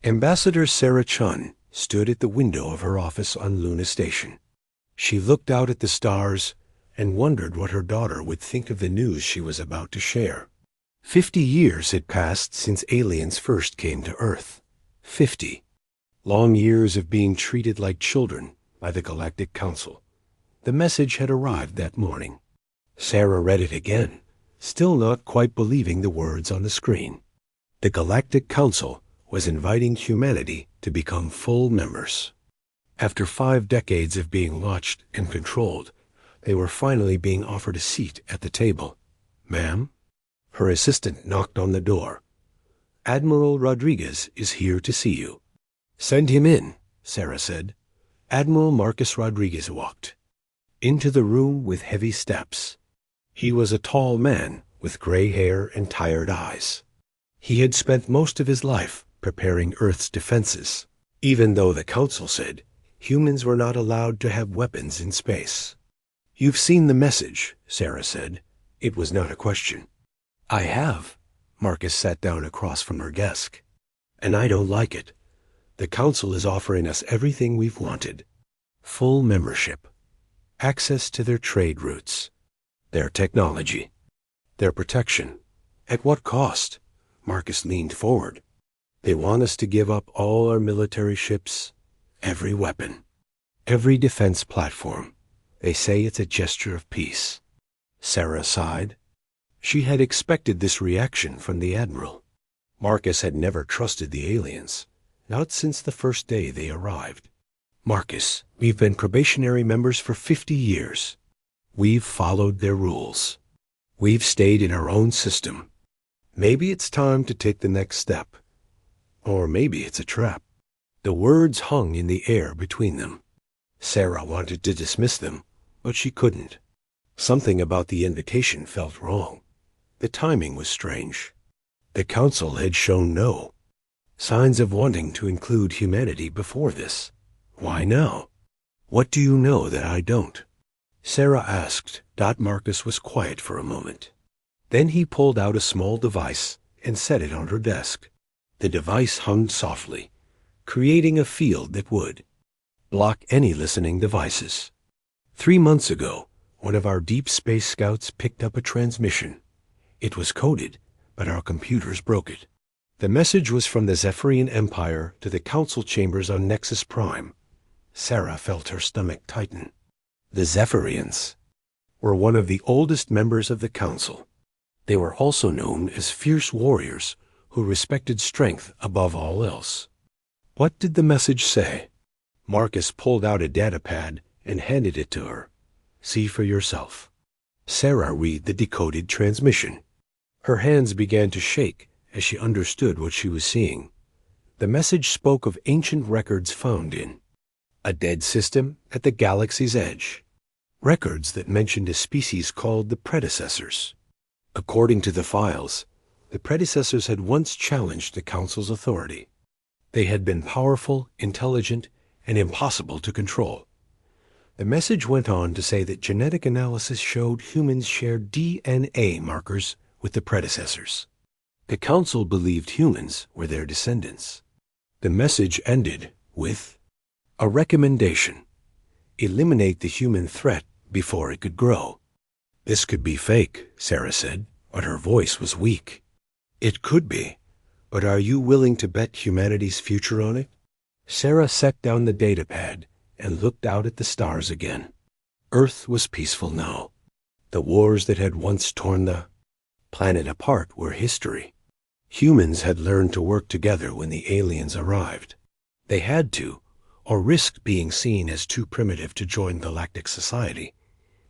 Ambassador Sarah Chun stood at the window of her office on Luna Station. She looked out at the stars and wondered what her daughter would think of the news she was about to share. 50 years had passed since aliens first came to Earth. 50. Long years of being treated like children by the Galactic Council. The message had arrived that morning. Sarah read it again, still not quite believing the words on the screen. The Galactic Council was inviting humanity to become full members. After 5 decades of being watched and controlled, they were finally being offered a seat at the table. "Ma'am?" Her assistant knocked on the door. "Admiral Rodriguez is here to see you." "Send him in," Sarah said. Admiral Marcus Rodriguez walked into the room with heavy steps. He was a tall man with gray hair and tired eyes. He had spent most of his life preparing Earth's defenses, even though the Council said humans were not allowed to have weapons in space. "You've seen the message," Sarah said. It was not a question. "I have." Marcus sat down across from her desk. "And I don't like it. The Council is offering us everything we've wanted. Full membership, access to their trade routes, their technology, their protection. At what cost?" Marcus leaned forward. "They want us to give up all our military ships, every weapon, every defense platform. They say it's a gesture of peace." Sarah sighed. She had expected this reaction from the Admiral. Marcus had never trusted the aliens, not since the first day they arrived. "Marcus, we've been probationary members for 50 years. We've followed their rules. We've stayed in our own system. Maybe it's time to take the next step. Or maybe it's a trap." The words hung in the air between them. Sarah wanted to dismiss them, but she couldn't. Something about the invitation felt wrong. The timing was strange. The Council had shown no signs of wanting to include humanity before this. Why now? "What do you know that I don't?" Sarah asked. Marcus was quiet for a moment. Then he pulled out a small device and set it on her desk. The device hummed softly, creating a field that would block any listening devices. 3 months ago, one of our deep space scouts picked up a transmission. It was coded, but our computers broke it. The message was from the Zephyrian Empire to the Council chambers on Nexus Prime. Sarah felt her stomach tighten. The Zephyrians were one of the oldest members of the Council. They were also known as fierce warriors who respected strength above all else. What did the message say? Marcus pulled out a datapad and handed it to her. "See for yourself." Sarah read the decoded transmission. Her hands began to shake as she understood what she was seeing. The message spoke of ancient records found in a dead system at the galaxy's edge. Records that mentioned a species called the predecessors. According to the files, the predecessors had once challenged the Council's authority. They had been powerful, intelligent, and impossible to control. The message went on to say that genetic analysis showed humans shared DNA markers with the predecessors. The Council believed humans were their descendants. The message ended with a recommendation: eliminate the human threat before it could grow. "This could be fake," Sarah said, but her voice was weak. "It could be, but are you willing to bet humanity's future on it?" Sarah set down the datapad and looked out at the stars again. Earth was peaceful now. The wars that had once torn the planet apart were history. Humans had learned to work together when the aliens arrived. They had to, or risked being seen as too primitive to join galactic society.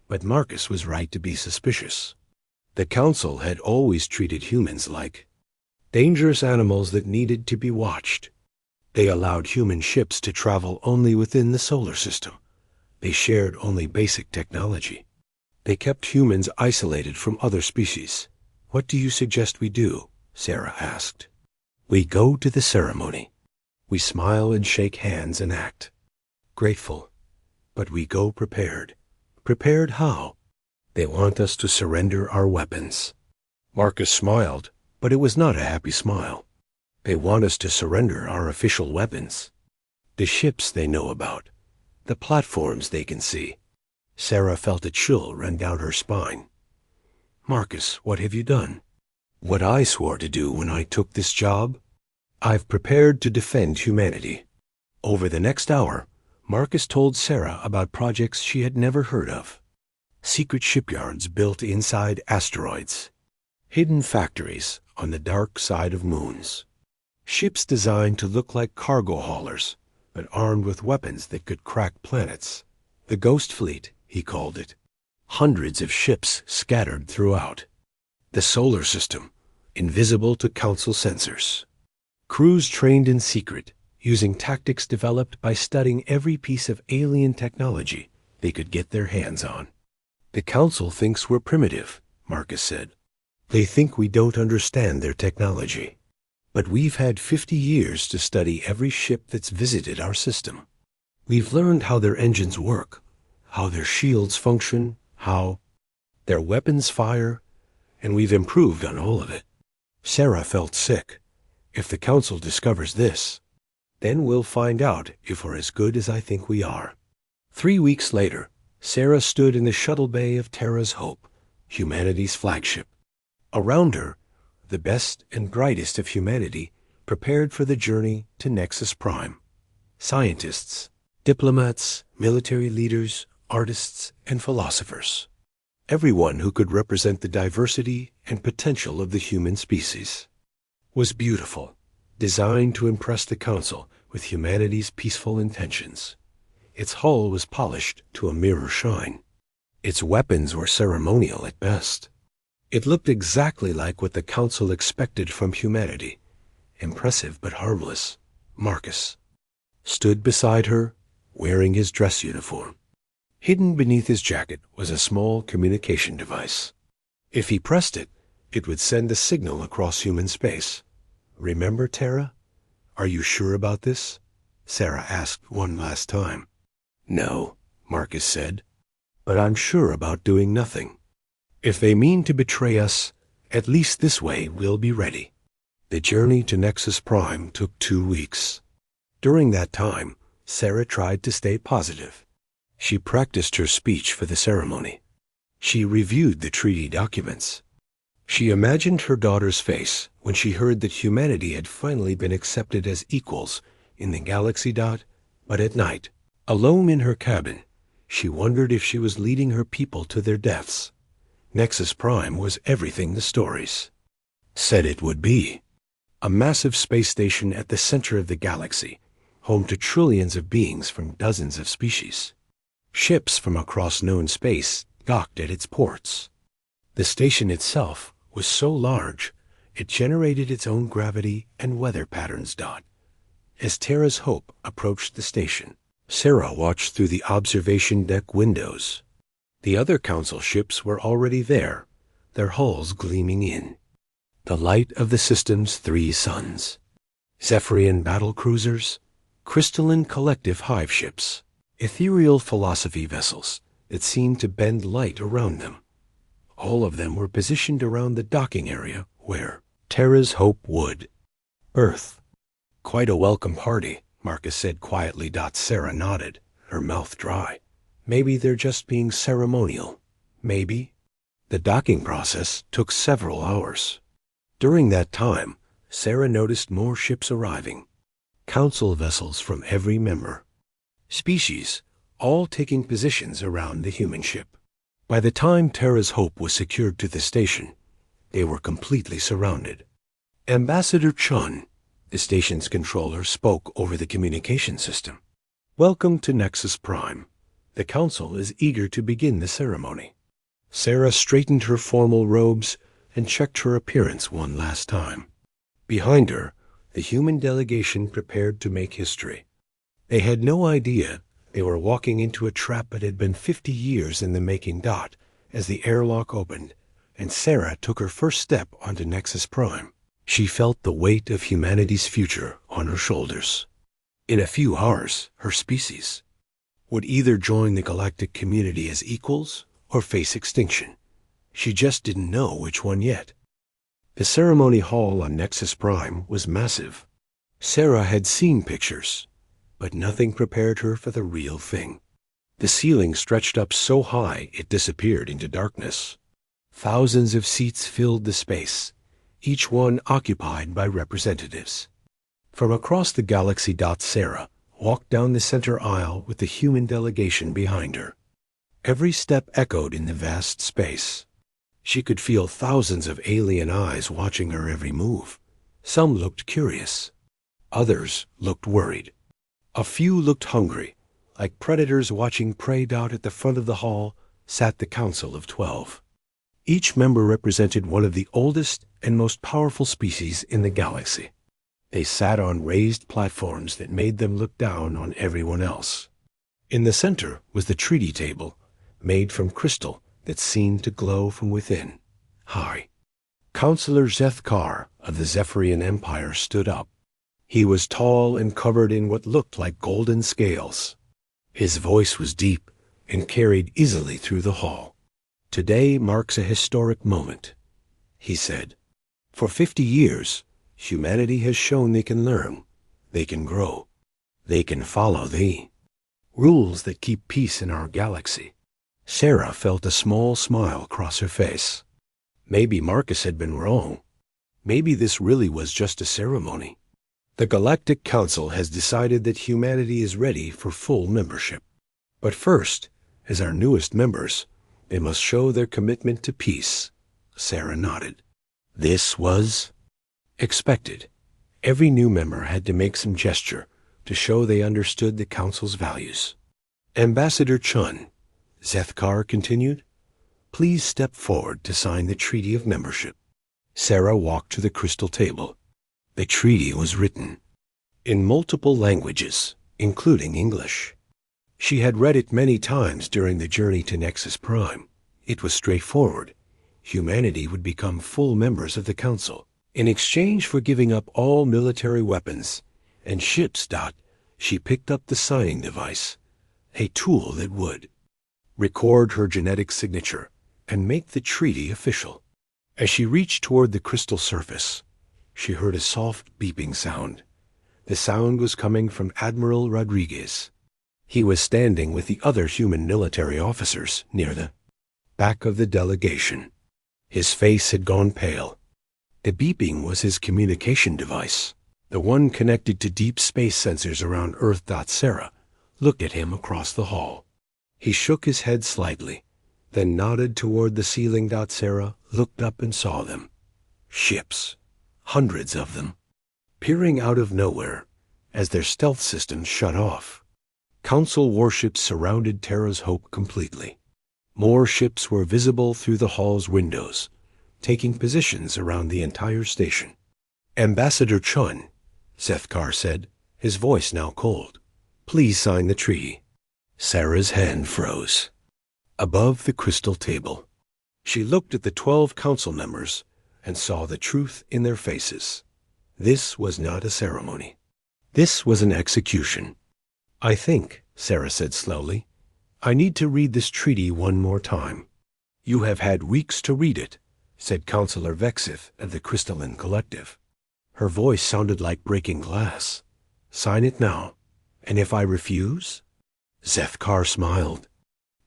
But Marcus was right to be suspicious. The Council had always treated humans like dangerous animals that needed to be watched. They allowed human ships to travel only within the solar system. They shared only basic technology. They kept humans isolated from other species. "What do you suggest we do?" Sarah asked. "We go to the ceremony. We smile and shake hands and act grateful. But we go prepared." "Prepared how?" "They want us to surrender our weapons." Marcus smiled, but it was not a happy smile. They want us to surrender our official weapons. The ships they know about. The platforms they can see. Sarah felt a chill run down her spine. Marcus, what have you done? What I swore to do when I took this job? I've prepared to defend humanity. Over the next hour, Marcus told Sarah about projects she had never heard of. Secret shipyards built inside asteroids. Hidden factories on the dark side of moons. Ships designed to look like cargo haulers, but armed with weapons that could crack planets. The Ghost Fleet, he called it. Hundreds of ships scattered throughout. The solar system, invisible to Council sensors. Crews trained in secret, using tactics developed by studying every piece of alien technology they could get their hands on. The Council thinks we're primitive, Marcus said. They think we don't understand their technology. But we've had 50 years to study every ship that's visited our system. We've learned how their engines work, how their shields function, how their weapons fire, and we've improved on all of it. Sarah felt sick. If the Council discovers this, then we'll find out if we're as good as I think we are. 3 weeks later, Sarah stood in the shuttle bay of Terra's Hope, humanity's flagship. Around her, the best and brightest of humanity prepared for the journey to Nexus Prime. Scientists, diplomats, military leaders, artists, and philosophers. Everyone who could represent the diversity and potential of the human species. Was beautiful, designed to impress the Council with humanity's peaceful intentions. Its hull was polished to a mirror shine. Its weapons were ceremonial at best. It looked exactly like what the Council expected from humanity. Impressive but harmless. Marcus stood beside her, wearing his dress uniform. Hidden beneath his jacket was a small communication device. If he pressed it, it would send a signal across human space. Remember, Terra? Are you sure about this? Sarah asked one last time. No, Marcus said, but I'm sure about doing nothing. If they mean to betray us, at least this way we'll be ready. The journey to Nexus Prime took 2 weeks. During that time, Sarah tried to stay positive. She practiced her speech for the ceremony. She reviewed the treaty documents. She imagined her daughter's face when she heard that humanity had finally been accepted as equals in the galaxy dot, but at night, alone in her cabin, she wondered if she was leading her people to their deaths. Nexus Prime was everything the stories said it would be. A massive space station at the center of the galaxy, home to trillions of beings from dozens of species. Ships from across known space docked at its ports. The station itself was so large, it generated its own gravity and weather patterns. As Terra's Hope approached the station, Sarah watched through the observation deck windows. The other Council ships were already there, their hulls gleaming in. The light of the system's 3 suns. Zephyrian battle cruisers, crystalline collective hive ships, ethereal philosophy vessels that seemed to bend light around them. All of them were positioned around the docking area where Terra's Hope would berth. Quite a welcome party, Marcus said quietly. Sarah nodded, her mouth dry. Maybe they're just being ceremonial. Maybe. The docking process took several hours. During that time, Sarah noticed more ships arriving. Council vessels from every member species, all taking positions around the human ship. By the time Terra's Hope was secured to the station, they were completely surrounded. Ambassador Chun, the station's controller, spoke over the communication system. Welcome to Nexus Prime. The Council is eager to begin the ceremony. Sarah straightened her formal robes and checked her appearance one last time. Behind her, the human delegation prepared to make history. They had no idea they were walking into a trap that had been 50 years in the making. As the airlock opened, and Sarah took her first step onto Nexus Prime, she felt the weight of humanity's future on her shoulders. In a few hours, her species would either join the galactic community as equals or face extinction. She just didn't know which one yet. The ceremony hall on Nexus Prime was massive. Sarah had seen pictures, but nothing prepared her for the real thing. The ceiling stretched up so high it disappeared into darkness. Thousands of seats filled the space, each one occupied by representatives. From across the galaxy, Sarah walked down the center aisle with the human delegation behind her. Every step echoed in the vast space. She could feel thousands of alien eyes watching her every move. Some looked curious. Others looked worried. A few looked hungry. Like predators watching prey. At the front of the hall sat the Council of 12. Each member represented one of the oldest and most powerful species in the galaxy. They sat on raised platforms that made them look down on everyone else. In the center was the treaty table, made from crystal that seemed to glow from within. High. Counselor Zethkar of the Zephyrian Empire stood up. He was tall and covered in what looked like golden scales. His voice was deep and carried easily through the hall. "Today marks a historic moment," he said. "For 50 years, humanity has shown they can learn, they can grow, they can follow the rules that keep peace in our galaxy." Sarah felt a small smile cross her face. Maybe Marcus had been wrong. Maybe this really was just a ceremony. The Galactic Council has decided that humanity is ready for full membership. But first, as our newest members, they must show their commitment to peace. Sarah nodded. This was expected. Every new member had to make some gesture to show they understood the Council's values. "Ambassador Chun," Zethkar continued, "please step forward to sign the Treaty of Membership." Sarah walked to the crystal table. The treaty was written in multiple languages, including English. She had read it many times during the journey to Nexus Prime. It was straightforward. Humanity would become full members of the Council in exchange for giving up all military weapons and ships. She picked up the signing device, a tool that would record her genetic signature and make the treaty official. As she reached toward the crystal surface, she heard a soft beeping sound. The sound was coming from Admiral Rodriguez. He was standing with the other human military officers near the back of the delegation. His face had gone pale. The beeping was his communication device, the one connected to deep space sensors around Earth. Sarah looked at him across the hall. He shook his head slightly, then nodded toward the ceiling. Sarah looked up and saw them. Ships. Hundreds of them, peering out of nowhere as their stealth systems shut off. Council warships surrounded Terra's Hope completely. More ships were visible through the hall's windows, taking positions around the entire station. "Ambassador Chun," Zethkar said, his voice now cold, "please sign the treaty." Sarah's hand froze. Above the crystal table, she looked at the 12 council members and saw the truth in their faces. This was not a ceremony. This was an execution. "I think," Sarah said slowly, "I need to read this treaty one more time." "You have had weeks to read it," said Counselor Vexith of the Crystalline Collective. Her voice sounded like breaking glass. "Sign it now. And if I refuse?" Zethkar smiled,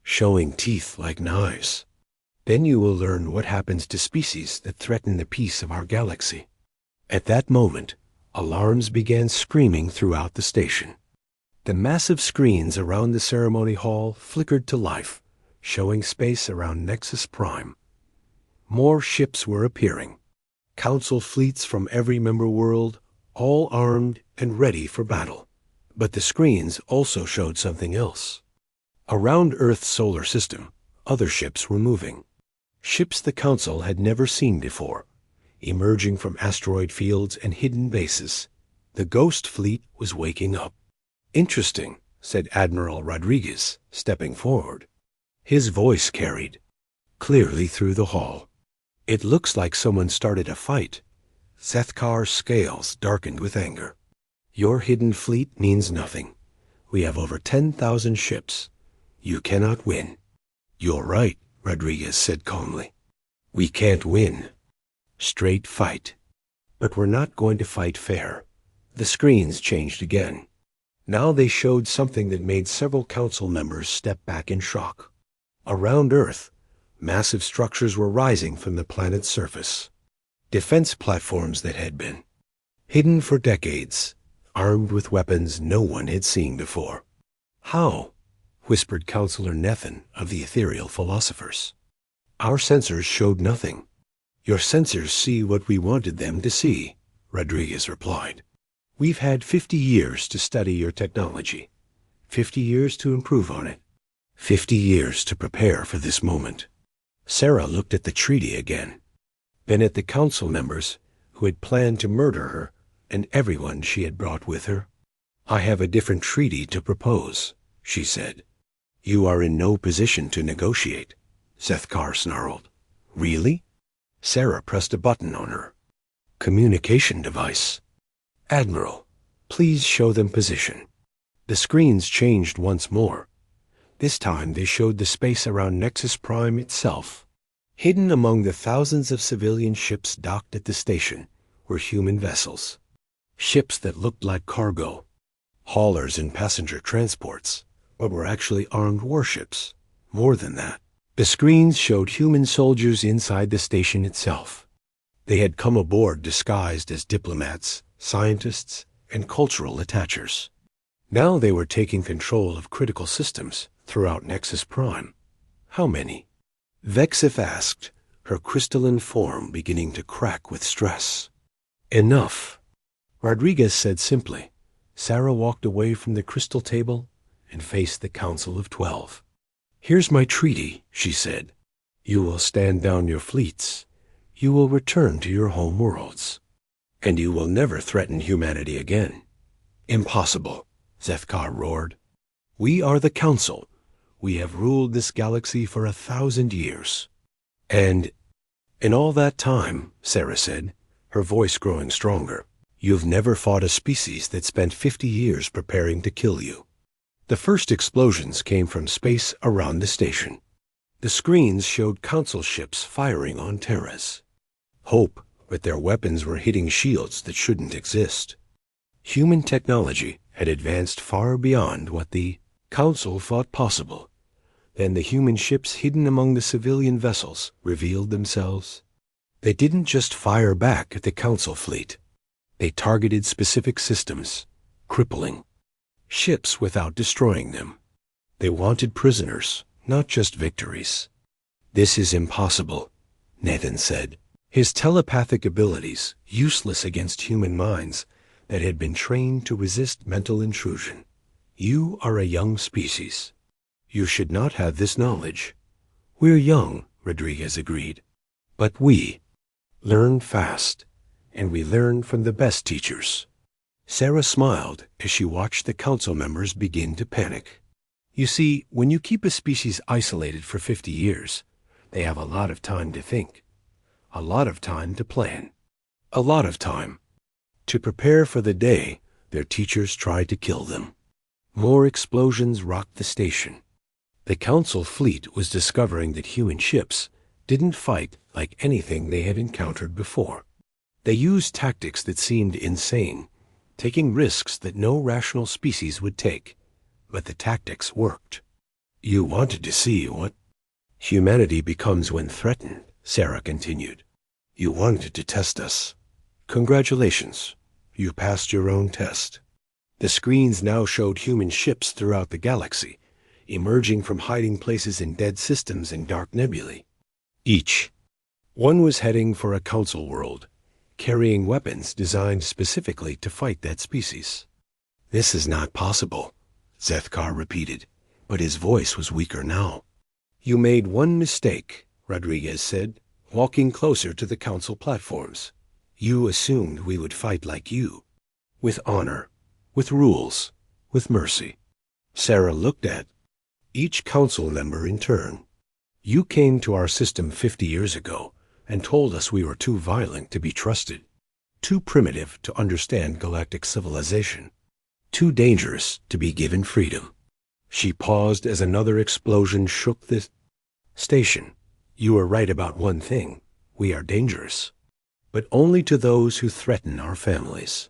showing teeth like knives. "Then you will learn what happens to species that threaten the peace of our galaxy." At that moment, alarms began screaming throughout the station. The massive screens around the ceremony hall flickered to life, showing space around Nexus Prime. More ships were appearing. Council fleets from every member world, all armed and ready for battle. But the screens also showed something else. Around Earth's solar system, other ships were moving. Ships the Council had never seen before, emerging from asteroid fields and hidden bases. The Ghost Fleet was waking up. "Interesting," said Admiral Rodriguez, stepping forward. His voice carried clearly through the hall. "It looks like someone started a fight." Zethkar's scales darkened with anger. "Your hidden fleet means nothing. We have over 10,000 ships. You cannot win." "You're right," Rodriguez said calmly. "We can't win." Straight fight. But we're not going to fight fair. The screens changed again. Now they showed something that made several council members step back in shock. Around Earth, massive structures were rising from the planet's surface. Defense platforms that had been hidden for decades, armed with weapons no one had seen before. "How?" whispered Counselor Nethan of the Ethereal Philosophers. "Our sensors showed nothing." "Your sensors see what we wanted them to see," Rodriguez replied. "We've had 50 years to study your technology, 50 years to improve on it, 50 years to prepare for this moment." Sarah looked at the treaty again, then at the council members who had planned to murder her and everyone she had brought with her. "I have a different treaty to propose," she said. "You are in no position to negotiate," Zethkar snarled. "Really?" Sarah pressed a button on her communication device. "Admiral, please show them position." The screens changed once more. This time they showed the space around Nexus Prime itself. Hidden among the thousands of civilian ships docked at the station were human vessels. Ships that looked like cargo, haulers and passenger transports, but were actually armed warships. More than that, the screens showed human soldiers inside the station itself. They had come aboard disguised as diplomats, scientists, and cultural attachers. Now they were taking control of critical systems throughout Nexus Prime. "How many?" Vexif asked, her crystalline form beginning to crack with stress. "Enough," Rodriguez said simply. Sarah walked away from the crystal table and faced the Council of 12. "Here's my treaty," she said. "You will stand down your fleets. You will return to your home worlds. And you will never threaten humanity again." "Impossible," Zethkar roared. "We are the Council. We have ruled this galaxy for 1,000 years. And in all that time," Sarah said, her voice growing stronger, "you've never fought a species that spent 50 years preparing to kill you." The first explosions came from space around the station. The screens showed Council ships firing on Terras. Hope, but their weapons were hitting shields that shouldn't exist. Human technology had advanced far beyond what the Council thought possible. Then the human ships hidden among the civilian vessels revealed themselves. They didn't just fire back at the Council fleet. They targeted specific systems, crippling ships without destroying them. They wanted prisoners, not just victories. "This is impossible," Nathan said, his telepathic abilities useless against human minds that had been trained to resist mental intrusion. "You are a young species. You should not have this knowledge." "We're young," Rodriguez agreed. "But we learn fast, and we learn from the best teachers." Sarah smiled as she watched the council members begin to panic. "You see, when you keep a species isolated for 50 years, they have a lot of time to think, a lot of time to plan, a lot of time to prepare for the day their teachers tried to kill them." More explosions rocked the station. The Council fleet was discovering that human ships didn't fight like anything they had encountered before. They used tactics that seemed insane, taking risks that no rational species would take. But the tactics worked. "You wanted to see what humanity becomes when threatened," Sarah continued. "You wanted to test us. Congratulations, you passed your own test." The screens now showed human ships throughout the galaxy, emerging from hiding places in dead systems and dark nebulae. Each one was heading for a council world, carrying weapons designed specifically to fight that species. "This is not possible," Zethkar repeated, but his voice was weaker now. "You made one mistake," Rodriguez said, walking closer to the council platforms. "You assumed we would fight like you, with honor, with rules, with mercy." Sarah looked at each council member in turn. "You came to our system 50 years ago and told us we were too violent to be trusted, too primitive to understand galactic civilization, too dangerous to be given freedom." She paused as another explosion shook the station. "You were right about one thing. We are dangerous." but only to those who threaten our families.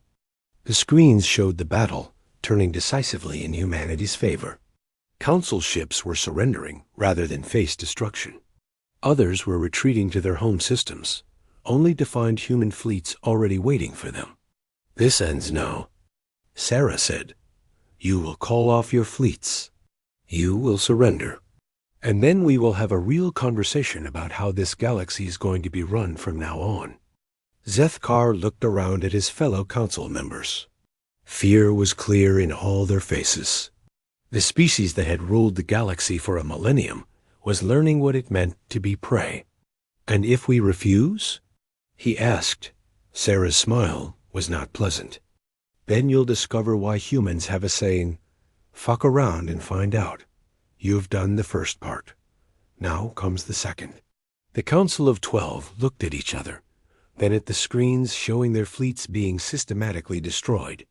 The screens showed the battle turning decisively in humanity's favor. Council ships were surrendering rather than face destruction. Others were retreating to their home systems, only to find human fleets already waiting for them. "This ends now," Sarah said. "You will call off your fleets. You will surrender. And then we will have a real conversation about how this galaxy is going to be run from now on." Zethkar looked around at his fellow council members. Fear was clear in all their faces. The species that had ruled the galaxy for a millennium was learning what it meant to be prey. "And if we refuse?" he asked. Sarah's smile was not pleasant. "Then you'll discover why humans have a saying, 'Fuck around and find out.' You've done the first part. Now comes the second." The Council of 12 looked at each other, then at the screens showing their fleets being systematically destroyed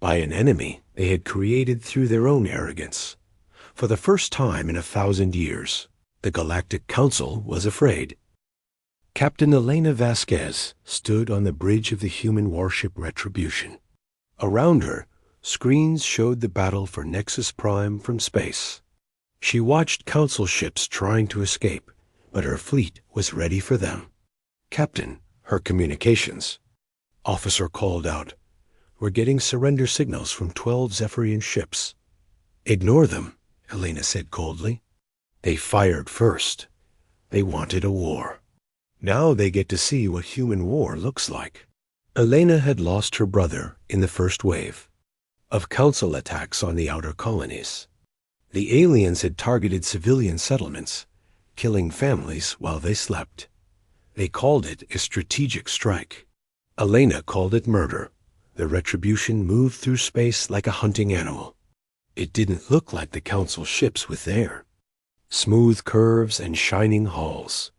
by an enemy they had created through their own arrogance. For the first time in 1,000 years, the Galactic Council was afraid. Captain Elena Vasquez stood on the bridge of the human warship Retribution. Around her, screens showed the battle for Nexus Prime from space. She watched Council ships trying to escape, but her fleet was ready for them. "Captain, her communications," officer called out. "We're getting surrender signals from 12 Zephyrian ships." "Ignore them," Elena said coldly. "They fired first. They wanted a war. Now they get to see what human war looks like." Elena had lost her brother in the first wave of Council attacks on the outer colonies. The aliens had targeted civilian settlements, killing families while they slept. They called it a strategic strike. Elena called it murder. The Retribution moved through space like a hunting animal. It didn't look like the Council ships with there. Smooth curves and shining hulls.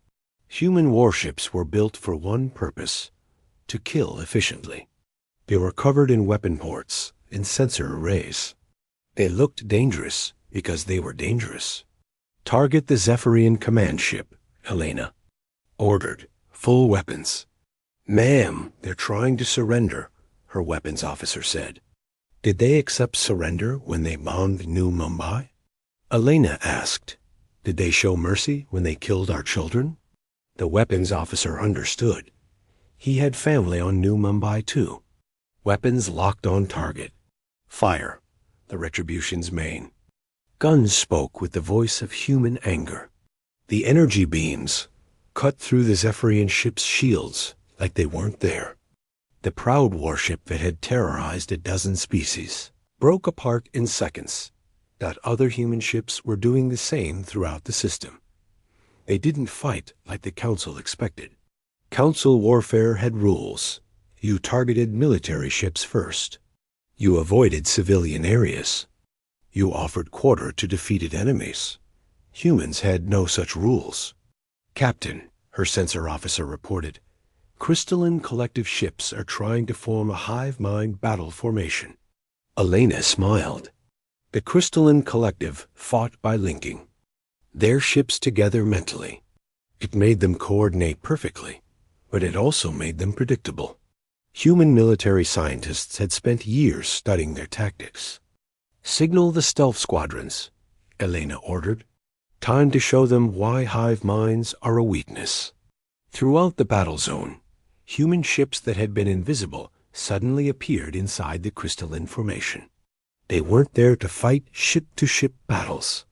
Human warships were built for one purpose: to kill efficiently. They were covered in weapon ports and sensor arrays. They looked dangerous because they were dangerous. "Target the Zephyrian command ship," Elena ordered. "Full weapons." "Ma'am, they're trying to surrender," her weapons officer said. "Did they accept surrender when they bombed New Mumbai?" Elena asked. "Did they show mercy when they killed our children?" The weapons officer understood. He had family on New Mumbai too. Weapons locked on target. "Fire," the Retribution's main. Guns spoke with the voice of human anger. The energy beams cut through the Zephyrian ship's shields like they weren't there. The proud warship that had terrorized a dozen species broke apart in seconds. That other human ships were doing the same throughout the system. They didn't fight like the Council expected. Council warfare had rules. You targeted military ships first. You avoided civilian areas. You offered quarter to defeated enemies. Humans had no such rules. "Captain," her sensor officer reported, "crystalline collective ships are trying to form a hive mind battle formation." Elena smiled. The crystalline collective fought by linking their ships together mentally. It made them coordinate perfectly, but it also made them predictable. Human military scientists had spent years studying their tactics. "Signal the stealth squadrons," Elena ordered. "Time to show them why hive minds are a weakness." Throughout the battle zone, human ships that had been invisible suddenly appeared inside the crystalline formation. They weren't there to fight ship-to-ship battles.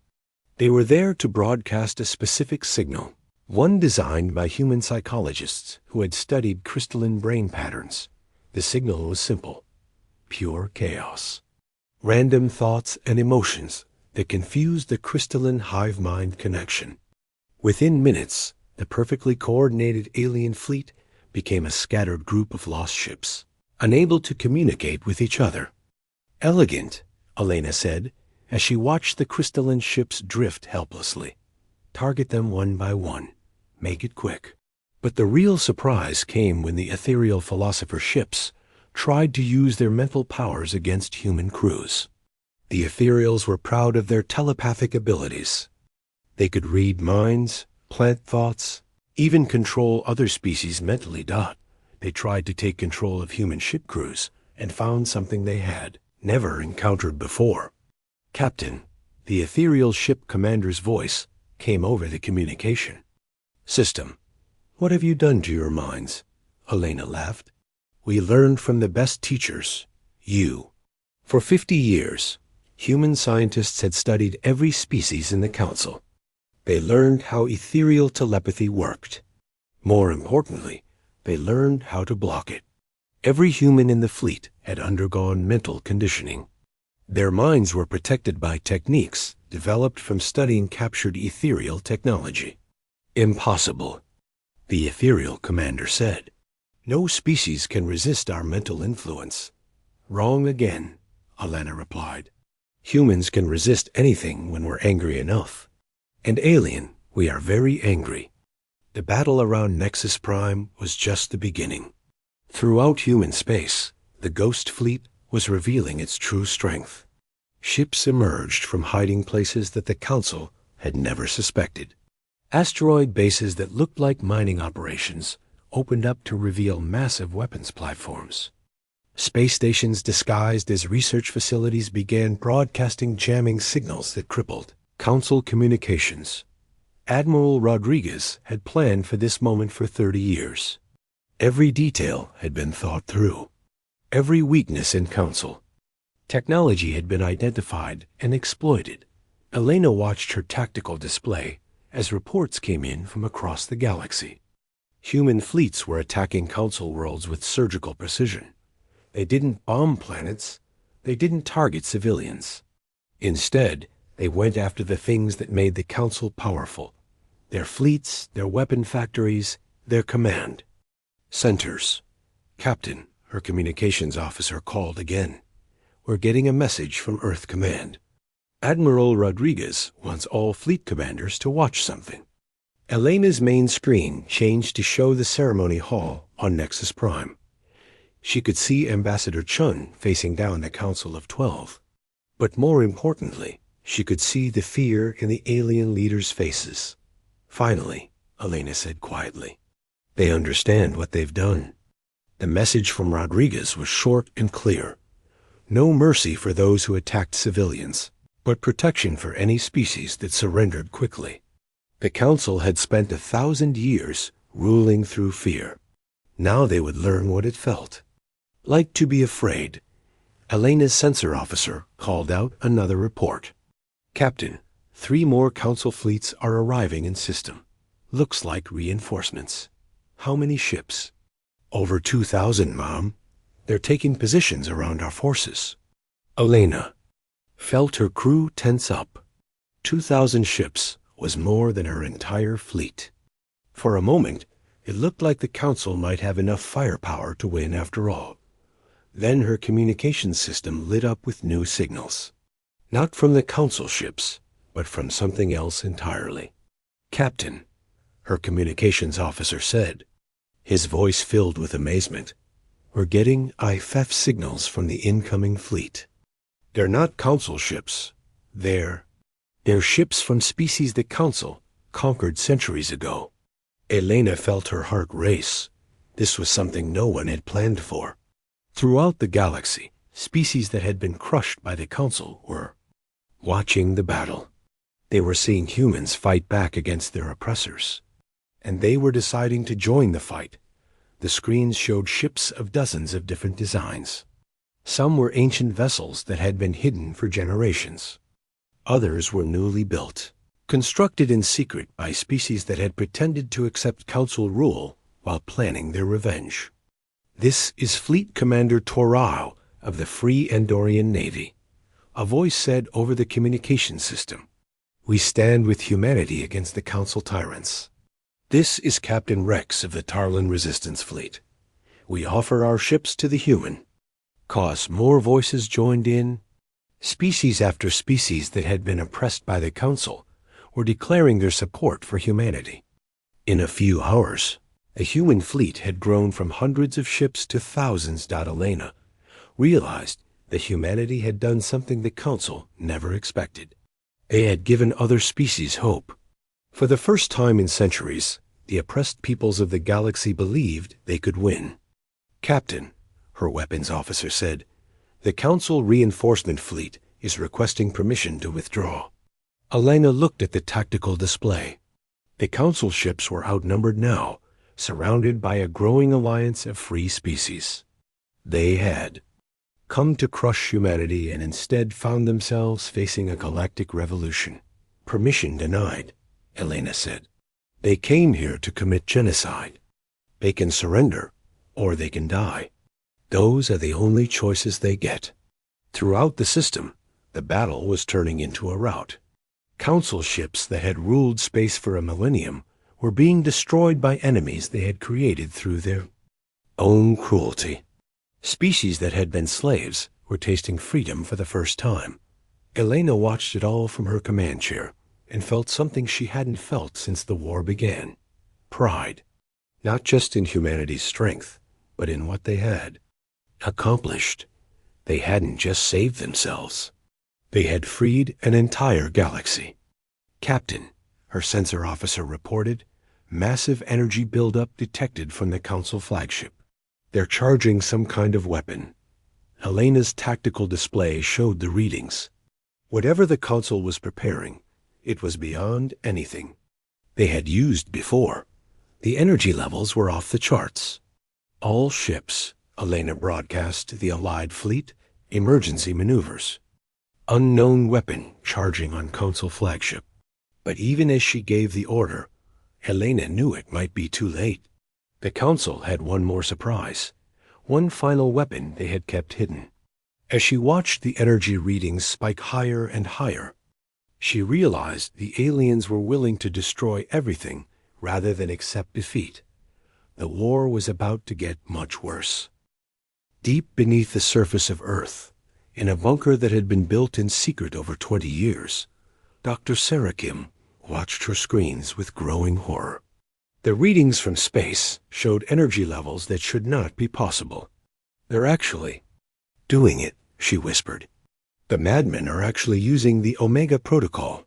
They were there to broadcast a specific signal, one designed by human psychologists who had studied crystalline brain patterns. The signal was simple: pure chaos. Random thoughts and emotions that confused the crystalline hive-mind connection. Within minutes, the perfectly coordinated alien fleet became a scattered group of lost ships, unable to communicate with each other. "Elegant," Elena said, as she watched the crystalline ships drift helplessly. "Target them one by one. Make it quick." But the real surprise came when the ethereal philosopher ships tried to use their mental powers against human crews. The ethereals were proud of their telepathic abilities. They could read minds, plant thoughts, even control other species mentally. They tried to take control of human ship crews and found something they had never encountered before. "Captain," the ethereal ship commander's voice came over the communication system. "What have you done to your minds?" Elena laughed. "We learned from the best teachers, you." For 50 years, human scientists had studied every species in the Council. They learned how ethereal telepathy worked. More importantly, they learned how to block it. Every human in the fleet had undergone mental conditioning. Their minds were protected by techniques developed from studying captured ethereal technology. "Impossible," the ethereal commander said. "No species can resist our mental influence." "Wrong again," Elena replied. "Humans can resist anything when we're angry enough. And alien, we are very angry." The battle around Nexus Prime was just the beginning. Throughout human space, the Ghost Fleet was revealing its true strength. Ships emerged from hiding places that the Council had never suspected. Asteroid bases that looked like mining operations opened up to reveal massive weapons platforms. Space stations disguised as research facilities began broadcasting jamming signals that crippled Council communications. Admiral Rodriguez had planned for this moment for 30 years. Every detail had been thought through. Every weakness in Council technology had been identified and exploited. Elena watched her tactical display as reports came in from across the galaxy. Human fleets were attacking Council worlds with surgical precision. They didn't bomb planets. They didn't target civilians. Instead, they went after the things that made the Council powerful: their fleets, their weapon factories, their command centers. "Captain," her communications officer called again. "We're getting a message from Earth Command. Admiral Rodriguez wants all fleet commanders to watch something." Elena's main screen changed to show the ceremony hall on Nexus Prime. She could see Ambassador Chun facing down the Council of 12. But more importantly, she could see the fear in the alien leaders' faces. "Finally," Elena said quietly, "they understand what they've done." The message from Rodriguez was short and clear. No mercy for those who attacked civilians, but protection for any species that surrendered quickly. The Council had spent 1,000 years ruling through fear. Now they would learn what it felt like to be afraid. Elena's sensor officer called out another report. "Captain, 3 more Council fleets are arriving in system. Looks like reinforcements." "How many ships?" "Over 2,000, Mom. They're taking positions around our forces." Elena felt her crew tense up. 2,000 ships was more than her entire fleet. For a moment, it looked like the Council might have enough firepower to win after all. Then her communications system lit up with new signals. Not from the Council ships, but from something else entirely. "Captain," her communications officer said, his voice filled with amazement, "we're getting IFF signals from the incoming fleet. They're not Council ships. They're ships from species the Council conquered centuries ago." Elena felt her heart race. This was something no one had planned for. Throughout the galaxy, species that had been crushed by the Council were watching the battle. They were seeing humans fight back against their oppressors. And they were deciding to join the fight. The screens showed ships of dozens of different designs. Some were ancient vessels that had been hidden for generations. Others were newly built, constructed in secret by species that had pretended to accept Council rule while planning their revenge. "This is Fleet Commander Torao of the Free Andorian Navy," a voice said over the communication system. "We stand with humanity against the Council tyrants. This is Captain Rex of the Tarlin Resistance Fleet. We offer our ships to the human." Cause more voices joined in. Species after species that had been oppressed by the Council were declaring their support for humanity. In a few hours, a human fleet had grown from hundreds of ships to thousands. Elena realized that humanity had done something the Council never expected. They had given other species hope. For the first time in centuries, the oppressed peoples of the galaxy believed they could win. "Captain," her weapons officer said, "the Council Reinforcement Fleet is requesting permission to withdraw." Elena looked at the tactical display. The Council ships were outnumbered now, surrounded by a growing alliance of free species. They had come to crush humanity and instead found themselves facing a galactic revolution. "Permission denied," Elena said. "They came here to commit genocide. They can surrender, or they can die. Those are the only choices they get." Throughout the system, the battle was turning into a rout. Council ships that had ruled space for a millennium were being destroyed by enemies they had created through their own cruelty. Species that had been slaves were tasting freedom for the first time. Elena watched it all from her command chair and felt something she hadn't felt since the war began. Pride. Not just in humanity's strength, but in what they had accomplished. They hadn't just saved themselves. They had freed an entire galaxy. "Captain," her sensor officer reported, "massive energy buildup detected from the Council flagship. They're charging some kind of weapon." Elena's tactical display showed the readings. Whatever the Council was preparing, it was beyond anything they had used before. The energy levels were off the charts. "All ships," Elena broadcast to the Allied fleet, "emergency maneuvers. Unknown weapon charging on Council flagship." But even as she gave the order, Elena knew it might be too late. The Council had one more surprise, one final weapon they had kept hidden. As she watched the energy readings spike higher and higher, she realized the aliens were willing to destroy everything rather than accept defeat. The war was about to get much worse. Deep beneath the surface of Earth, in a bunker that had been built in secret over 20 years, Dr. Sarah Kim watched her screens with growing horror. The readings from space showed energy levels that should not be possible. "They're actually doing it," she whispered. "The madmen are actually using the Omega Protocol."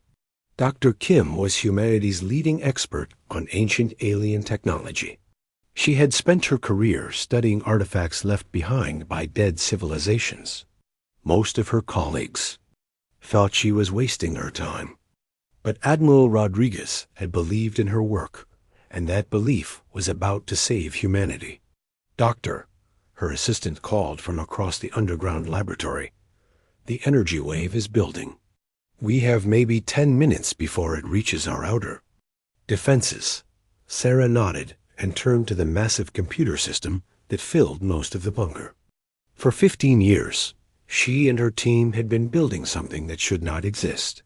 Dr. Kim was humanity's leading expert on ancient alien technology. She had spent her career studying artifacts left behind by dead civilizations. Most of her colleagues thought she was wasting her time. But Admiral Rodriguez had believed in her work, and that belief was about to save humanity. "Doctor," her assistant called from across the underground laboratory, "the energy wave is building. We have maybe 10 minutes before it reaches our outer defenses." Sarah nodded and turned to the massive computer system that filled most of the bunker. For 15 years, she and her team had been building something that should not exist.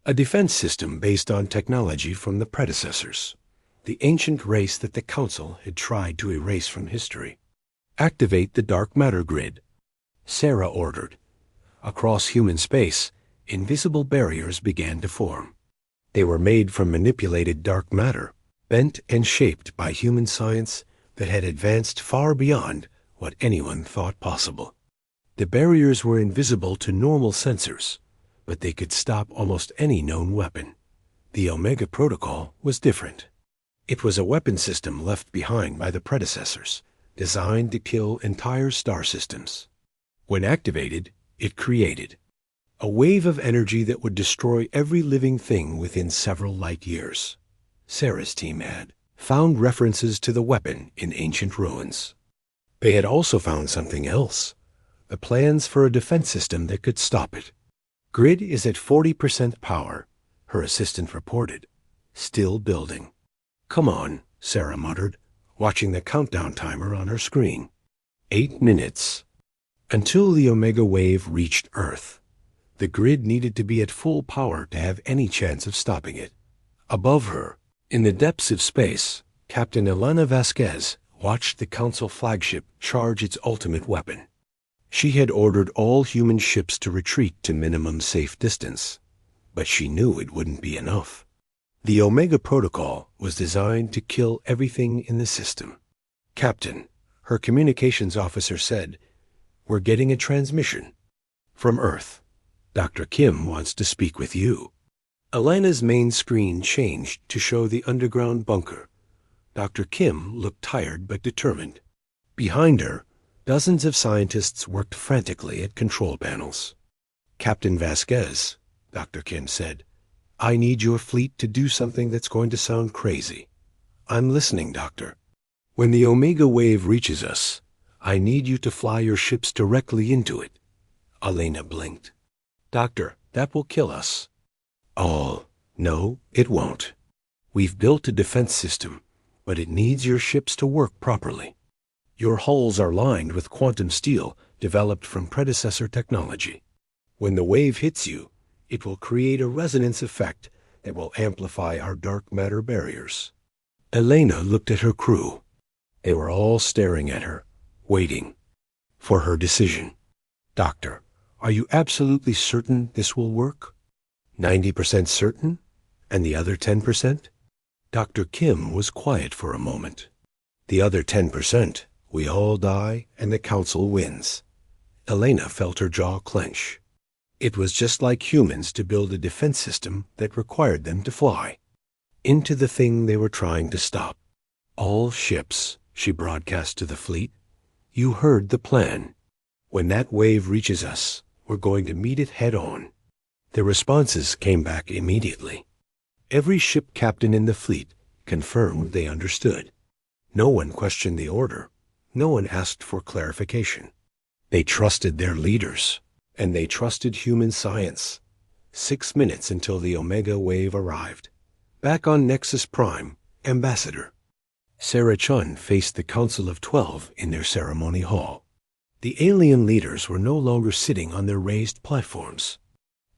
A defense system based on technology from the predecessors, the ancient race that the Council had tried to erase from history. "Activate the dark matter grid," Sarah ordered. Across human space, invisible barriers began to form. They were made from manipulated dark matter, bent and shaped by human science that had advanced far beyond what anyone thought possible. The barriers were invisible to normal sensors, but they could stop almost any known weapon. The Omega Protocol was different. It was a weapon system left behind by the predecessors, designed to kill entire star systems. When activated, it created a wave of energy that would destroy every living thing within several light years. Sarah's team had found references to the weapon in ancient ruins. They had also found something else, the plans for a defense system that could stop it. "Grid is at 40% power," her assistant reported. "Still building." "Come on," Sarah muttered, watching the countdown timer on her screen. 8 minutes. Until the Omega wave reached Earth, the grid needed to be at full power to have any chance of stopping it. Above her, in the depths of space, Captain Elena Vasquez watched the Council flagship charge its ultimate weapon. She had ordered all human ships to retreat to minimum safe distance, but she knew it wouldn't be enough. The Omega Protocol was designed to kill everything in the system. "Captain," her communications officer said, "we're getting a transmission from Earth. Dr. Kim wants to speak with you." Elena's main screen changed to show the underground bunker. Dr. Kim looked tired but determined. Behind her, Dozens of scientists worked frantically at control panels. "Captain Vasquez," Dr. Kim said, "I need your fleet to do something that's going to sound crazy." "I'm listening, Doctor." "When the Omega wave reaches us, I need you to fly your ships directly into it." Elena blinked. "Doctor, that will kill us." "Oh, no, it won't. We've built a defense system, but it needs your ships to work properly. Your hulls are lined with quantum steel developed from predecessor technology. When the wave hits you, it will create a resonance effect that will amplify our dark matter barriers." Elena looked at her crew. They were all staring at her, waiting for her decision. "Doctor, are you absolutely certain this will work?" 90% certain? And the other 10%? Dr. Kim was quiet for a moment. "The other 10%, we all die and the council wins." Elena felt her jaw clench. It was just like humans to build a defense system that required them to fly into the thing they were trying to stop. "All ships," she broadcast to the fleet, "you heard the plan. When that wave reaches us, we're going to meet it head on." The responses came back immediately. Every ship captain in the fleet confirmed they understood. No one questioned the order. No one asked for clarification. They trusted their leaders, and they trusted human science. 6 minutes until the Omega wave arrived. Back on Nexus Prime, Ambassador Sarah Chun faced the Council of 12 in their ceremony hall. The alien leaders were no longer sitting on their raised platforms.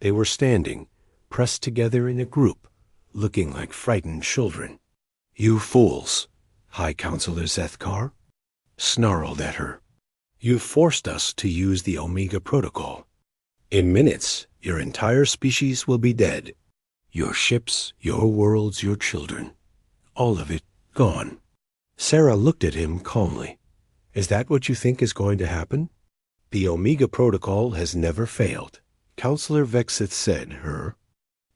They were standing, pressed together in a group, looking like frightened children. "You fools," High Counselor Zethkar snarled at her. "You forced us to use the Omega Protocol. In minutes, your entire species will be dead. Your ships, your worlds, your children. All of it gone." Sarah looked at him calmly. "Is that what you think is going to happen?" "The Omega Protocol has never failed," Counselor Vexith said, her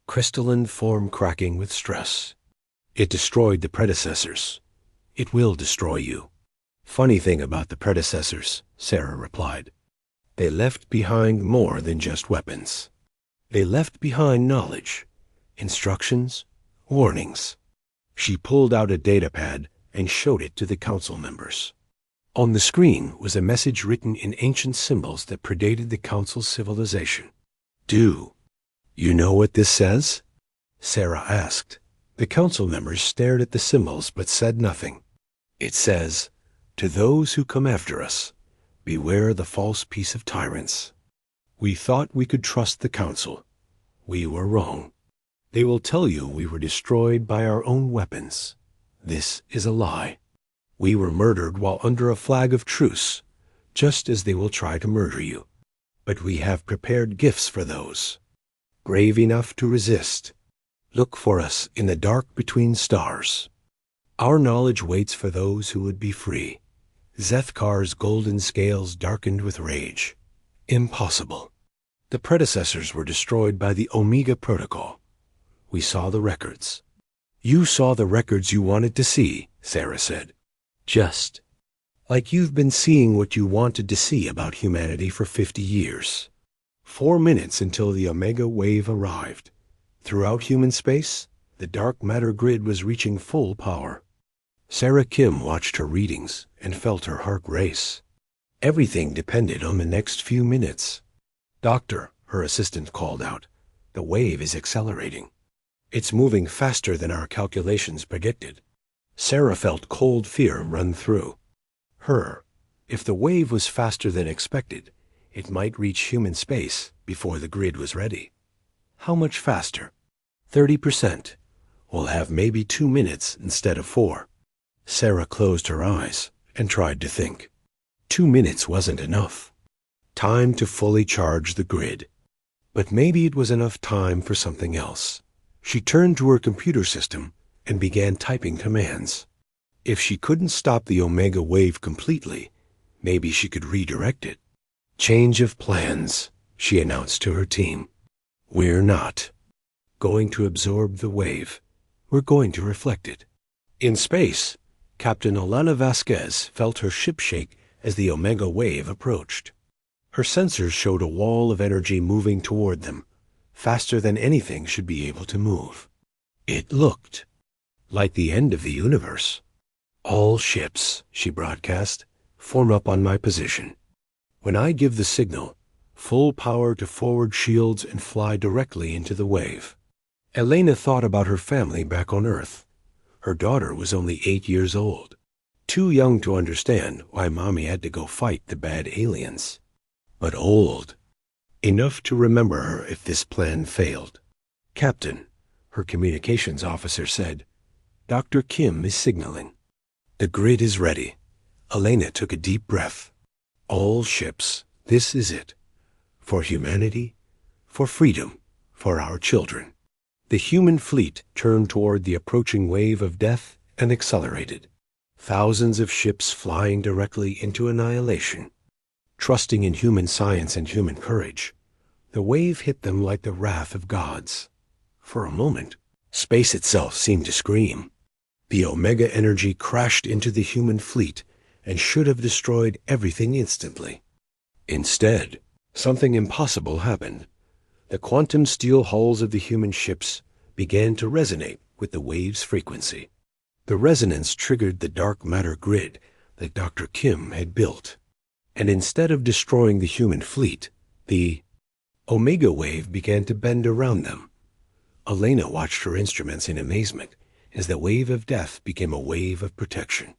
crystalline form cracking with stress. "It destroyed the predecessors. It will destroy you." "Funny thing about the predecessors," Sarah replied. "They left behind more than just weapons. They left behind knowledge, instructions, warnings." She pulled out a datapad and showed it to the council members. On the screen was a message written in ancient symbols that predated the council's civilization. "Do you know what this says?" Sarah asked. The council members stared at the symbols but said nothing. "It says, 'To those who come after us, beware the false peace of tyrants.' We thought we could trust the council. We were wrong. They will tell you we were destroyed by our own weapons. This is a lie. We were murdered while under a flag of truce, just as they will try to murder you. But we have prepared gifts for those brave enough to resist. Look for us in the dark between stars. Our knowledge waits for those who would be free." Zethkar's golden scales darkened with rage. "Impossible. The predecessors were destroyed by the Omega Protocol. We saw the records." "You saw the records you wanted to see," Sarah said. "Just like you've been seeing what you wanted to see about humanity for 50 years. 4 minutes until the Omega wave arrived. Throughout human space, the dark matter grid was reaching full power." Sarah Kim watched her readings and felt her heart race. Everything depended on the next few minutes. "Doctor," her assistant called out, "the wave is accelerating. It's moving faster than our calculations predicted." Sarah felt cold fear run through her. If the wave was faster than expected, it might reach human space before the grid was ready. How much faster? 30%. We'll have maybe 2 minutes instead of 4. Sarah closed her eyes and tried to think. 2 minutes wasn't enough. Time to fully charge the grid. But maybe it was enough time for something else. She turned to her computer system and began typing commands. If she couldn't stop the Omega wave completely, maybe she could redirect it. "Change of plans," she announced to her team. "We're not going to absorb the wave. We're going to reflect it." In space, Captain Alana Vasquez felt her ship shake as the Omega wave approached. Her sensors showed a wall of energy moving toward them, faster than anything should be able to move. It looked like the end of the universe. "All ships," she broadcast, "form up on my position. When I give the signal, full power to forward shields and fly directly into the wave." Elena thought about her family back on Earth. Her daughter was only 8 years old, too young to understand why Mommy had to go fight the bad aliens, but old enough to remember her if this plan failed. "Captain," her communications officer said, "Dr. Kim is signaling. The grid is ready." Elena took a deep breath. "All ships, this is it. For humanity, for freedom, for our children." The human fleet turned toward the approaching wave of death and accelerated. Thousands of ships flying directly into annihilation. Trusting in human science and human courage, the wave hit them like the wrath of gods. For a moment, space itself seemed to scream. The Omega energy crashed into the human fleet and should have destroyed everything instantly. Instead, something impossible happened. The quantum steel hulls of the human ships began to resonate with the wave's frequency. The resonance triggered the dark matter grid that Dr. Kim had built. And instead of destroying the human fleet, the Omega wave began to bend around them. Elena watched her instruments in amazement as the wave of death became a wave of protection.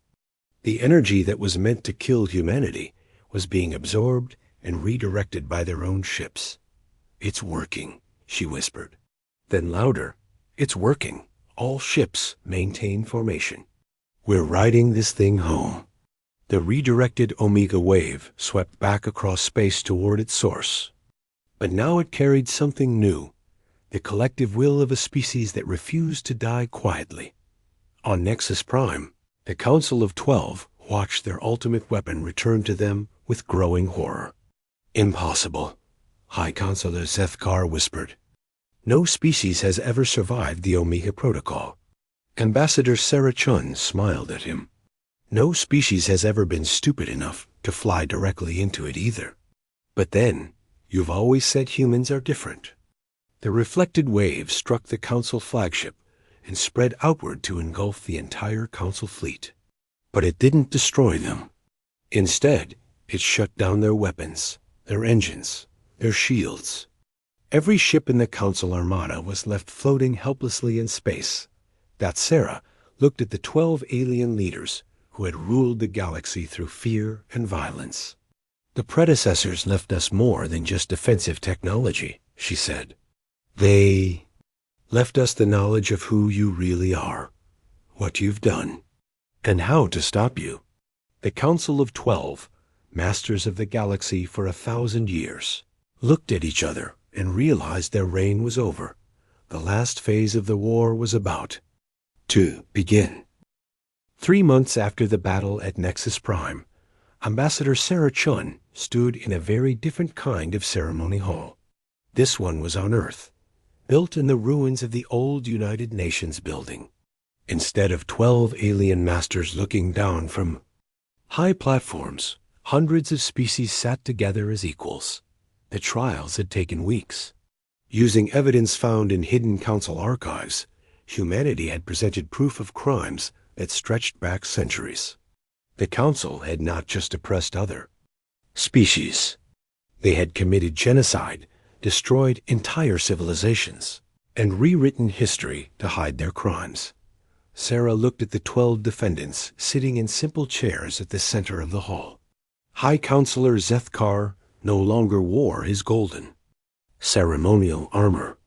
The energy that was meant to kill humanity was being absorbed and redirected by their own ships. "It's working," she whispered. Then louder, "It's working. All ships maintain formation. We're riding this thing home." The redirected Omega wave swept back across space toward its source. But now it carried something new, the collective will of a species that refused to die quietly. On Nexus Prime, the Council of 12 watched their ultimate weapon return to them with growing horror. "Impossible," High Counselor Zethkar whispered. "No species has ever survived the Omega Protocol." Ambassador Sarah Chun smiled at him. "No species has ever been stupid enough to fly directly into it either. But then, you've always said humans are different." The reflected wave struck the Council flagship and spread outward to engulf the entire Council fleet. But it didn't destroy them. Instead, it shut down their weapons, their engines, their shields. Every ship in the Council Armada was left floating helplessly in space. That Sarah looked at the 12 alien leaders who had ruled the galaxy through fear and violence. "The predecessors left us more than just defensive technology," she said. "They left us the knowledge of who you really are, what you've done, and how to stop you." The Council of 12, masters of the galaxy for 1,000 years, looked at each other and realized their reign was over. The last phase of the war was about to begin. 3 months after the battle at Nexus Prime, Ambassador Sarah Chun stood in a very different kind of ceremony hall. This one was on Earth, built in the ruins of the old United Nations building. Instead of 12 alien masters looking down from high platforms, hundreds of species sat together as equals. The trials had taken weeks. Using evidence found in hidden Council archives, humanity had presented proof of crimes that stretched back centuries. The Council had not just oppressed other species. They had committed genocide, destroyed entire civilizations, and rewritten history to hide their crimes. Sarah looked at the 12 defendants sitting in simple chairs at the center of the hall. High Counselor Zethkar no longer wore his golden ceremonial armor.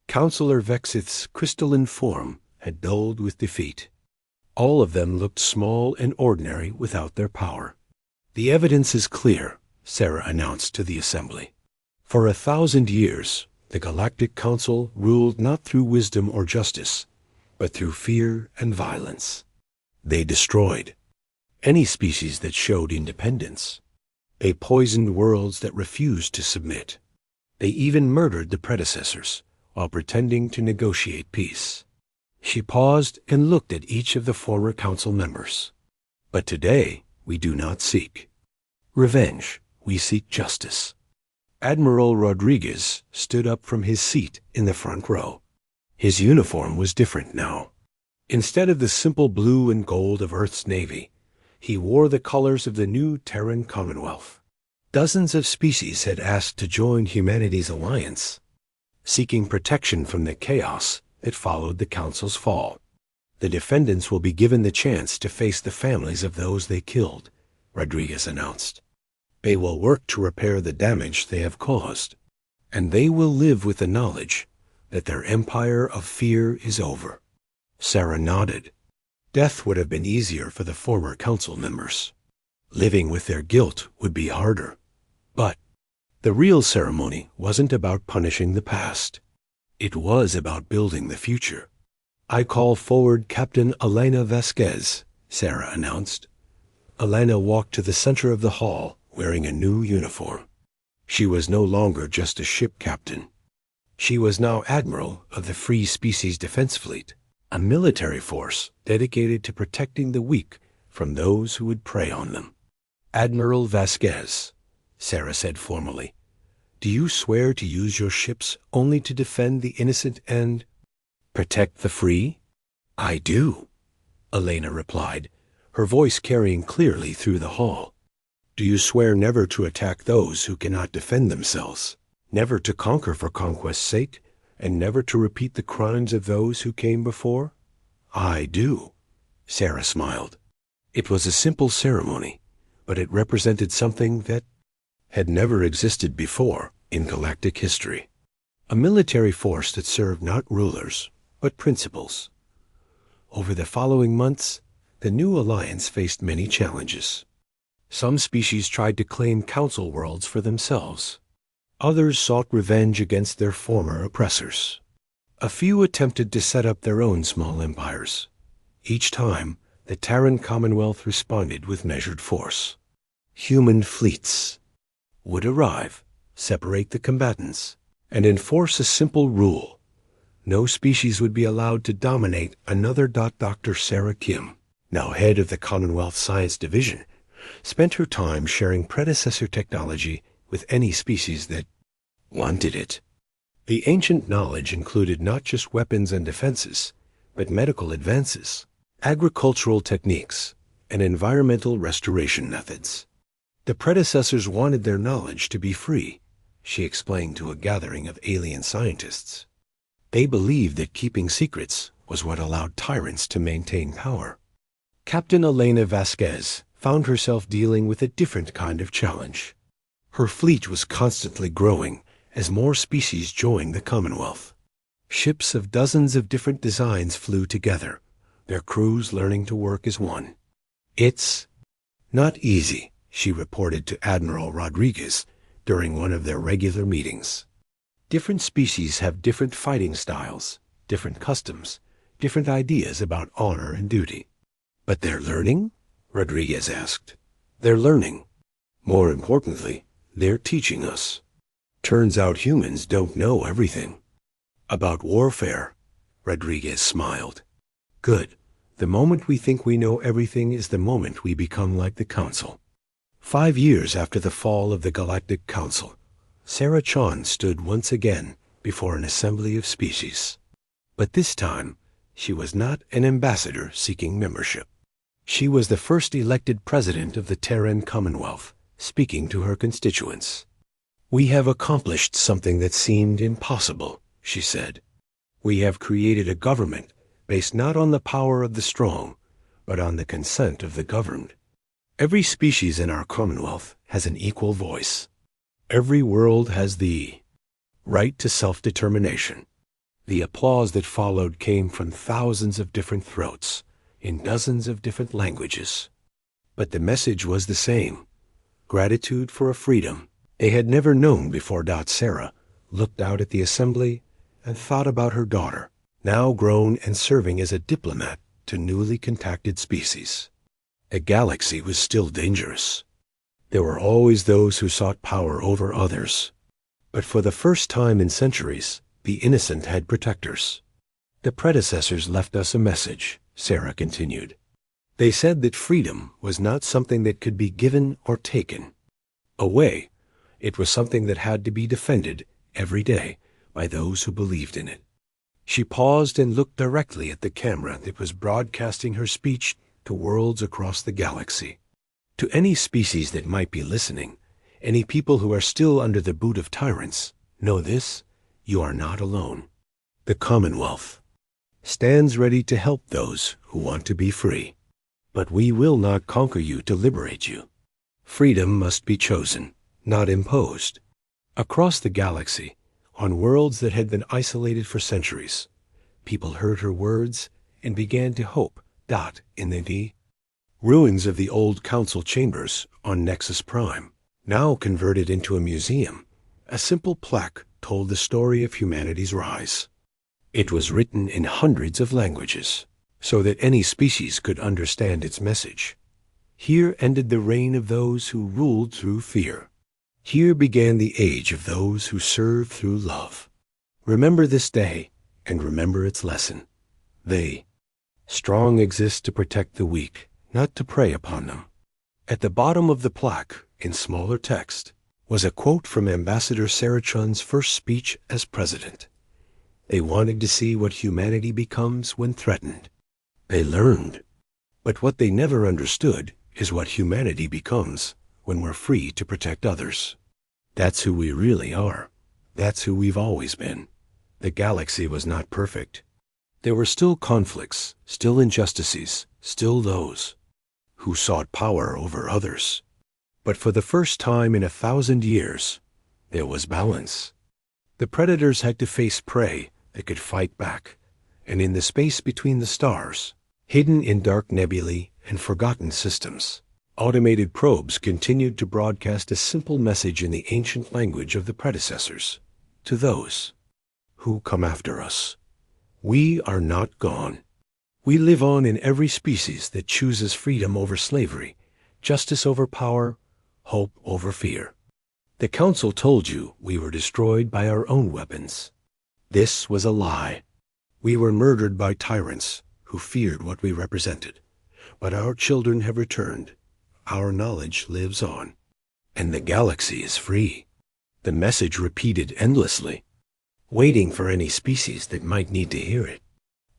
Counselor Vexith's crystalline form had dulled with defeat. All of them looked small and ordinary without their power. "The evidence is clear," Sarah announced to the assembly. "For 1,000 years, the Galactic Council ruled not through wisdom or justice, but through fear and violence. They destroyed any species that showed independence. They poisoned worlds that refused to submit. They even murdered the predecessors while pretending to negotiate peace." She paused and looked at each of the former council members. "But today, we do not seek Revenge, we seek justice. Admiral Rodriguez stood up from his seat in the front row. His uniform was different now. Instead of the simple blue and gold of Earth's Navy, he wore the colors of the new Terran Commonwealth. Dozens of species had asked to join humanity's alliance, seeking protection from the chaos that followed the Council's fall. The defendants will be given the chance to face the families of those they killed, Rodriguez announced. They will work to repair the damage they have caused, and they will live with the knowledge that their empire of fear is over. Sarah nodded. Death would have been easier for the former council members. Living with their guilt would be harder. But the real ceremony wasn't about punishing the past. It was about building the future. I call forward Captain Elena Vasquez, Sarah announced. Elena walked to the center of the hall, wearing a new uniform. She was no longer just a ship captain. She was now Admiral of the Free Species Defense Fleet, a military force dedicated to protecting the weak from those who would prey on them. Admiral Vasquez, Sarah said formally, do you swear to use your ships only to defend the innocent and protect the free? I do, Elena replied, her voice carrying clearly through the hall. Do you swear never to attack those who cannot defend themselves, never to conquer for conquest's sake, and never to repeat the crimes of those who came before? I do, Sarah smiled. It was a simple ceremony, but it represented something that had never existed before in galactic history. A military force that served not rulers, but principles. Over the following months, the new alliance faced many challenges. Some species tried to claim council worlds for themselves. Others sought revenge against their former oppressors. A few attempted to set up their own small empires. Each time, the Terran Commonwealth responded with measured force. Human fleets would arrive, separate the combatants, and enforce a simple rule. No species would be allowed to dominate another. Dr. Sarah Kim, now head of the Commonwealth Science Division, spent her time sharing predecessor technology with any species that wanted it. The ancient knowledge included not just weapons and defenses, but medical advances, agricultural techniques, and environmental restoration methods. The predecessors wanted their knowledge to be free, she explained to a gathering of alien scientists. They believed that keeping secrets was what allowed tyrants to maintain power. Captain Elena Vasquez found herself dealing with a different kind of challenge. Her fleet was constantly growing as more species joined the Commonwealth. Ships of dozens of different designs flew together, their crews learning to work as one. It's not easy, she reported to Admiral Rodriguez during one of their regular meetings. Different species have different fighting styles, different customs, different ideas about honor and duty. But they're learning? Rodriguez asked. They're learning. More importantly, they're teaching us. Turns out humans don't know everything. About warfare, Rodriguez smiled. Good. The moment we think we know everything is the moment we become like the Council. 5 years after the fall of the Galactic Council, Sarah Chon stood once again before an assembly of species. But this time, she was not an ambassador seeking membership. She was the first elected president of the Terran Commonwealth, speaking to her constituents. We have accomplished something that seemed impossible, she said. We have created a government based not on the power of the strong, but on the consent of the governed. Every species in our Commonwealth has an equal voice. Every world has the right to self-determination. The applause that followed came from thousands of different throats, in dozens of different languages. But the message was the same: gratitude for a freedom they had never known before. Sarah looked out at the assembly and thought about her daughter, now grown and serving as a diplomat to newly contacted species. A galaxy was still dangerous. There were always those who sought power over others. But for the first time in centuries, the innocent had protectors. The predecessors left us a message, Sarah continued. They said that freedom was not something that could be given or taken. A way. It was something that had to be defended every day by those who believed in it. She paused and looked directly at the camera that was broadcasting her speech to worlds across the galaxy. To any species that might be listening, any people who are still under the boot of tyrants, know this: you are not alone. The Commonwealth stands ready to help those who want to be free. But we will not conquer you to liberate you. Freedom must be chosen, not imposed. Across the galaxy, on worlds that had been isolated for centuries, people heard her words and began to hope. In the ruins of the old council chambers on Nexus Prime, now converted into a museum, a simple plaque told the story of humanity's rise. It was written in hundreds of languages, so that any species could understand its message. Here ended the reign of those who ruled through fear. Here began the age of those who serve through love. Remember this day, and remember its lesson. They, strong, exist to protect the weak, not to prey upon them. At the bottom of the plaque, in smaller text, was a quote from Ambassador Sarachun's first speech as president. They wanted to see what humanity becomes when threatened. They learned. But what they never understood is what humanity becomes when we're free to protect others. That's who we really are. That's who we've always been. The galaxy was not perfect. There were still conflicts, still injustices, still those who sought power over others. But for the first time in 1,000 years, there was balance. The predators had to face prey that could fight back, and in the space between the stars, hidden in dark nebulae and forgotten systems, automated probes continued to broadcast a simple message in the ancient language of the predecessors to those who come after us. We are not gone. We live on in every species that chooses freedom over slavery, justice over power, hope over fear. The Council told you we were destroyed by our own weapons. This was a lie. We were murdered by tyrants who feared what we represented. But our children have returned. Our knowledge lives on. And the galaxy is free. The message repeated endlessly, waiting for any species that might need to hear it.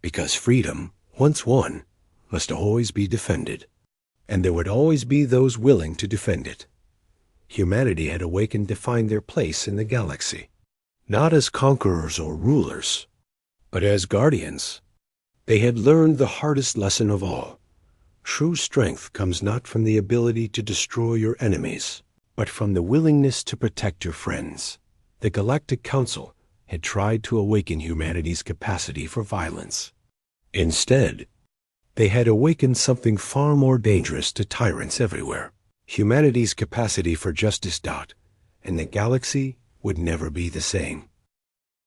Because freedom, once won, must always be defended. And there would always be those willing to defend it. Humanity had awakened to find their place in the galaxy, not as conquerors or rulers, but as guardians. They had learned the hardest lesson of all. True strength comes not from the ability to destroy your enemies, but from the willingness to protect your friends. The Galactic Council had tried to awaken humanity's capacity for violence. Instead, they had awakened something far more dangerous to tyrants everywhere: humanity's capacity for justice. And the galaxy would never be the same.